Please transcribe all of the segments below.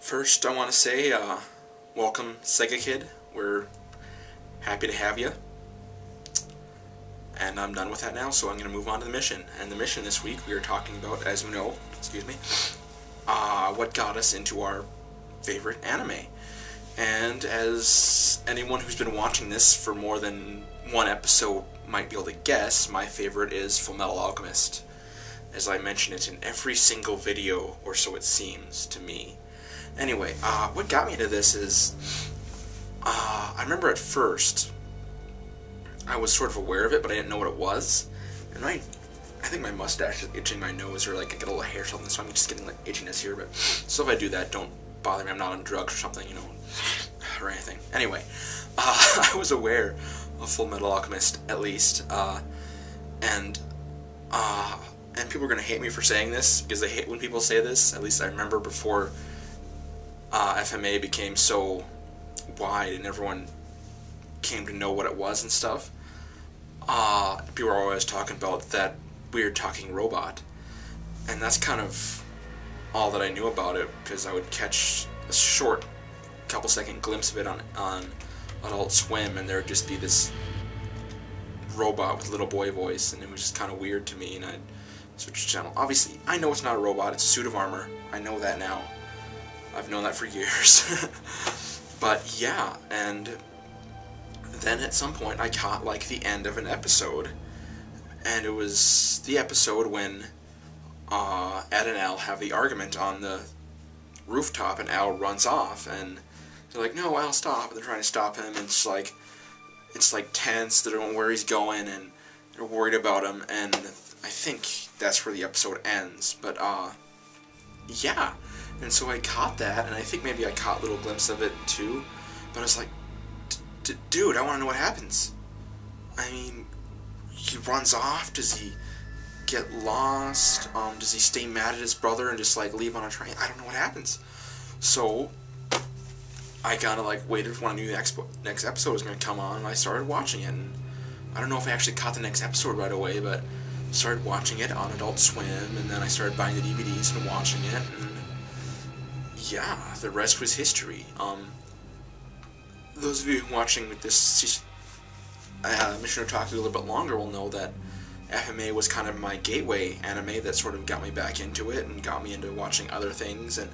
First, I want to say, welcome, Sega Kid. We're happy to have you. And I'm done with that now, so I'm going to move on to the mission. And the mission this week, we are talking about, as you know, what got us into our favorite anime. And as anyone who's been watching this for more than one episode might be able to guess, my favorite is Fullmetal Alchemist. As I mention it in every single video, or so it seems to me. Anyway, what got me into this is, I remember at first, I was sort of aware of it, but I didn't know what it was. And I think my mustache is itching my nose, or like I get a little hair or something, so I'm just getting like itchiness here. But so if I do that, don't bother me. I'm not on drugs or something, you know, or anything. Anyway, I was aware of Fullmetal Alchemist at least, and people are gonna hate me for saying this because they hate when people say this. At least I remember before FMA became so wide and everyone came to know what it was and stuff. People were always talking about that weird talking robot, and that's kind of all that I knew about it, because I would catch a short couple-second glimpse of it on Adult Swim, and there would just be this robot with little boy voice, and it was just kind of weird to me, and I'd switch the channel. Obviously, I know it's not a robot, it's a suit of armor. I know that now. I've known that for years. But yeah, and then at some point I caught like the end of an episode, and it was the episode when Ed and Al have the argument on the rooftop, and Al runs off, and they're like, "No, Al, stop!" And they're trying to stop him, and it's like tense. They don't know where he's going, and they're worried about him, and I think that's where the episode ends. But yeah, and so I caught that, and I think maybe I caught a little glimpse of it too. But I was like, dude, I want to know what happens. I mean, he runs off. Does he get lost? Does he stay mad at his brother and just like leave on a train? I don't know what happens. So I kind of like waited for when I knew the next episode was going to come on, and I started watching it. And I don't know if I actually caught the next episode right away, but I started watching it on Adult Swim, and then I started buying the DVDs and watching it, and yeah, the rest was history. Those of you watching this MissionOtaku a little bit longer will know that FMA was kind of my gateway anime that sort of got me back into it and got me into watching other things, and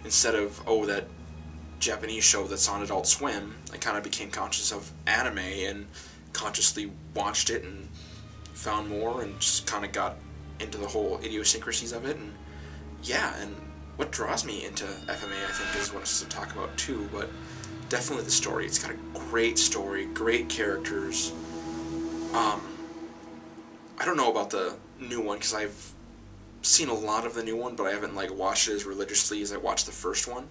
instead of, oh, that Japanese show that's on Adult Swim, I kind of became conscious of anime and consciously watched it and found more and just kind of got into the whole idiosyncrasies of it. And yeah, and what draws me into FMA, I think, is what I was to talk about too, but definitely the story. It's got a great story, great characters. I don't know about the new one, because I've seen a lot of the new one, but I haven't like watched it as religiously as I watched the first one.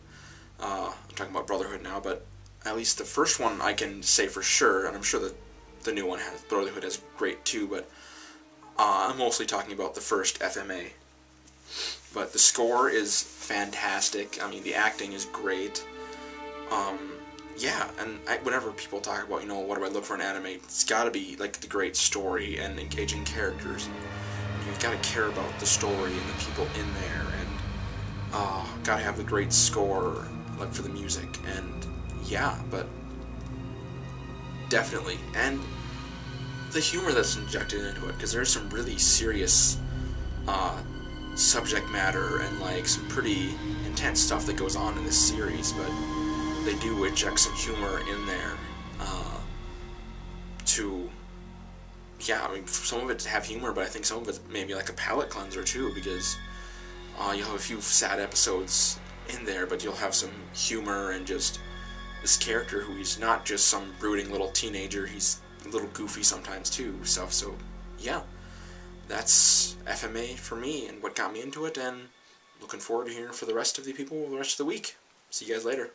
I'm talking about Brotherhood now, but at least the first one I can say for sure, and I'm sure that the new one has, Brotherhood is great too, but I'm mostly talking about the first FMA. But the score is fantastic. I mean, the acting is great. Yeah, and whenever people talk about, you know, what do I look for in anime, it's got to be like the great story and engaging characters. And you've got to care about the story and the people in there, and got to have the great score, like for the music, and yeah, but definitely, and the humor that's injected into it, because there's some really serious subject matter and like some pretty intense stuff that goes on in this series, but they do inject some humor in there to, yeah, I mean, some of it have humor, but I think some of it maybe like a palate cleanser too, because you'll have a few sad episodes in there, but you'll have some humor and just this character who he's not just some brooding little teenager, he's a little goofy sometimes too, stuff. So yeah, that's FMA for me and what got me into it, and looking forward to hearing for the rest of the people the rest of the week. See you guys later.